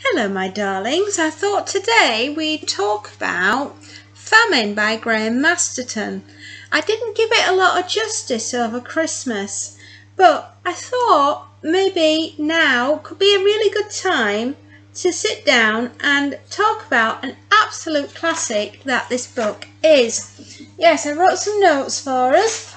Hello my darlings, I thought today we'd talk about Famine by Masterton. I didn't give it a lot of justice over Christmas, but I thought maybe now could be a really good time to sit down and talk about an absolute classic that this book is. Yes, I wrote some notes for us.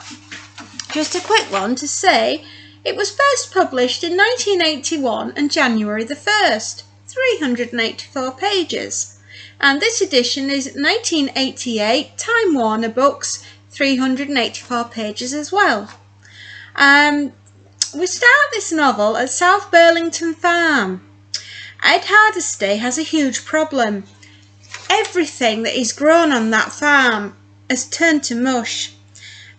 Just a quick one to say it was first published in 1981 and January the 1st. 384 pages, and this edition is 1988 Time Warner Books, 384 pages as well. We start this novel at South Burlington Farm. Ed Hardesty has a huge problem. Everything that is grown on that farm has turned to mush,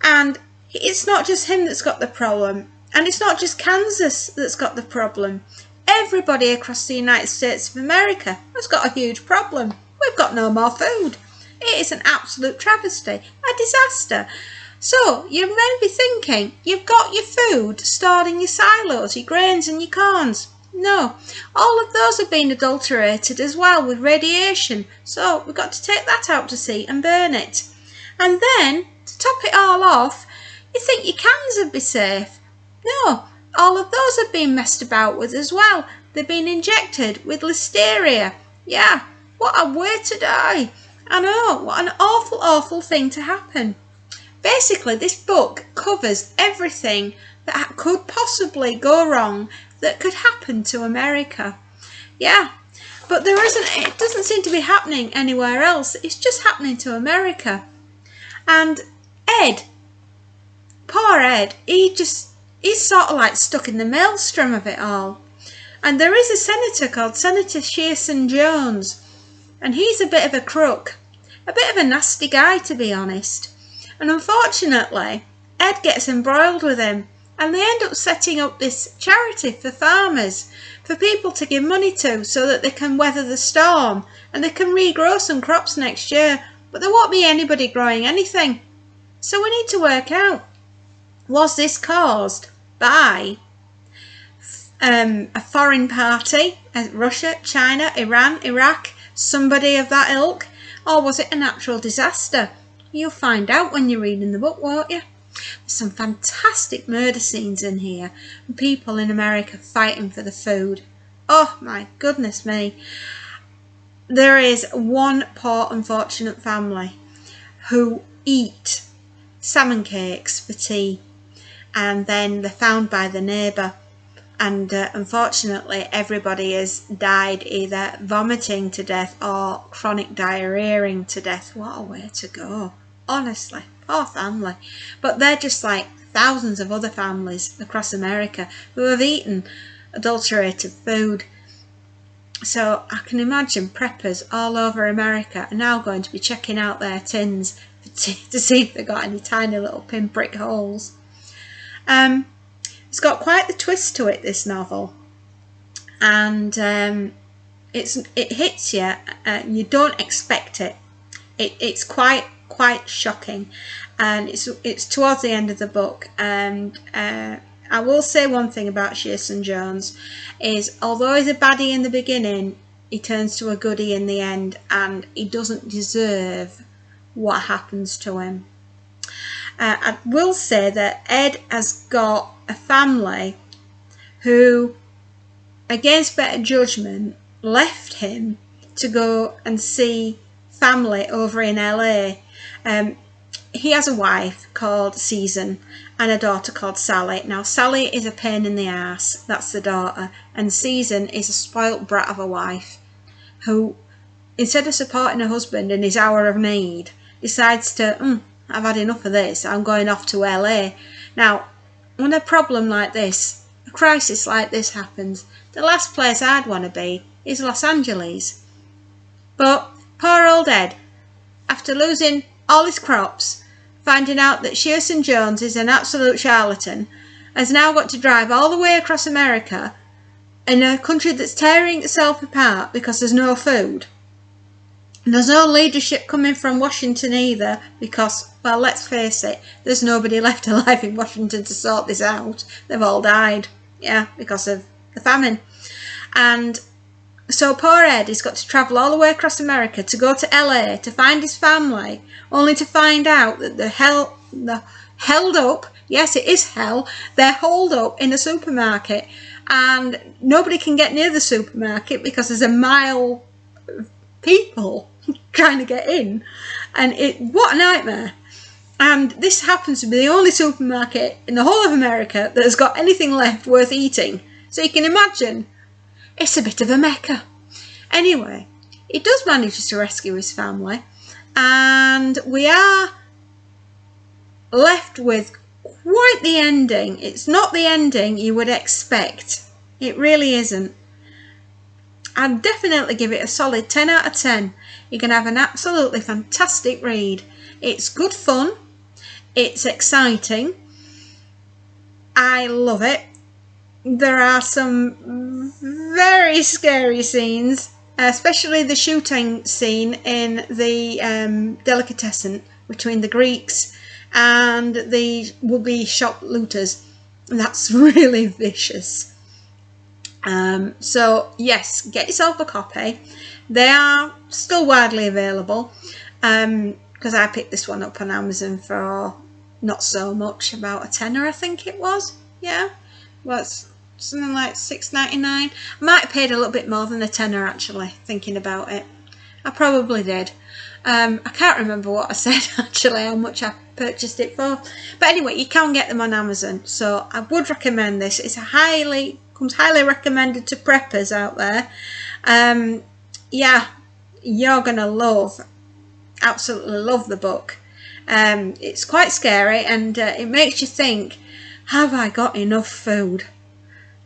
and it's not just him that's got the problem, and it's not just Kansas that's got the problem. Everybody across the United States of America has got a huge problem. We've got no more food. It is an absolute travesty, a disaster. So you may be thinking, you've got your food stored in your silos, your grains and your corns. No, all of those have been adulterated as well with radiation. So we've got to take that out to sea and burn it. And then, to top it all off, you think your cans would be safe. No. All of those have been messed about with as well. They've been injected with listeria. Yeah, what a way to die. I know, what an awful, awful thing to happen. Basically, this book covers everything that could possibly go wrong that could happen to America. Yeah, but it doesn't seem to be happening anywhere else. It's just happening to America. And Ed, poor Ed, he's sort of like stuck in the maelstrom of it all. And there is a senator called Senator Shearson Jones, and he's a bit of a crook, a bit of a nasty guy to be honest. And unfortunately, Ed gets embroiled with him, and they end up setting up this charity for farmers, for people to give money to so that they can weather the storm and they can regrow some crops next year, but there won't be anybody growing anything. So we need to work out, was this caused by a foreign party, Russia, China, Iran, Iraq, somebody of that ilk, or was it a natural disaster? You'll find out when you're reading the book, won't you? There's some fantastic murder scenes in here, and people in America fighting for the food. Oh my goodness me. There is one poor unfortunate family who eat salmon cakes for tea, and then they're found by the neighbour, and unfortunately everybody has died either vomiting to death or chronic diarrheaing to death. What a way to go, honestly, poor family. But they're just like thousands of other families across America who have eaten adulterated food. So I can imagine preppers all over America are now going to be checking out their tins to see if they've got any tiny little pinprick holes. It's got quite the twist to it, this novel, and it hits you. You don't expect it. It's quite shocking, and it's towards the end of the book. And I will say one thing about Shearson Jones is, although he's a baddie in the beginning, he turns to a goodie in the end, and he doesn't deserve what happens to him. I will say that Ed has got a family who, against better judgment, left him to go and see family over in LA. He has a wife called Susan and a daughter called Sally. Now Sally is a pain in the arse, that's the daughter, and Susan is a spoilt brat of a wife who, instead of supporting her husband in his hour of need, decides to, I've had enough of this, I'm going off to LA. Now, when a problem like this, a crisis like this happens, the last place I'd want to be is Los Angeles. But poor old Ed, after losing all his crops, finding out that Shearson Jones is an absolute charlatan, has now got to drive all the way across America in a country that's tearing itself apart because there's no food. And there's no leadership coming from Washington either, because, well, let's face it, there's nobody left alive in Washington to sort this out. They've all died, yeah, because of the famine. And So poor Ed has got to travel all the way across America to go to LA to find his family, only to find out that they're held up. Yes, it is hell. They're holed up in a supermarket, and nobody can get near the supermarket because there's a mile of people trying to get in, and what a nightmare. And this happens to be the only supermarket in the whole of America that has got anything left worth eating. So you can imagine, it's a bit of a mecca. Anyway, he does manage to rescue his family, and we are left with quite the ending. It's not the ending you would expect. It really isn't. I'd definitely give it a solid 10 out of 10. You're going to have an absolutely fantastic read. It's good fun. It's exciting. I love it. There are some very scary scenes, especially the shooting scene in the delicatessen between the Greeks and the would-be shop looters. That's really vicious. So yes, get yourself a copy. They are still widely available, because I picked this one up on Amazon for not so much, about a tenner I think it was. Yeah, well, it's something like $6.99. I might have paid a little bit more than a tenner actually, thinking about it. I probably did. I can't remember what I said actually, how much I purchased it for. But anyway, you can get them on Amazon, so I would recommend this. It's comes highly recommended to preppers out there. Yeah, you're gonna absolutely love the book. It's quite scary, and it makes you think, have I got enough food?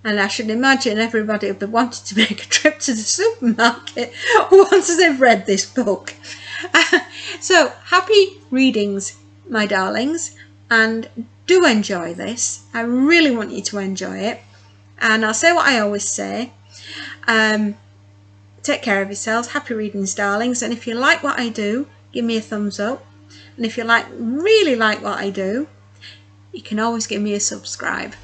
And I should imagine everybody will be wanting to make a trip to the supermarket once they've read this book. So happy readings, my darlings, and do enjoy this. I really want you to enjoy it. And I'll say what I always say. Take care of yourselves. Happy readings, darlings. And if you like what I do, give me a thumbs up. And if you really like what I do, you can always give me a subscribe.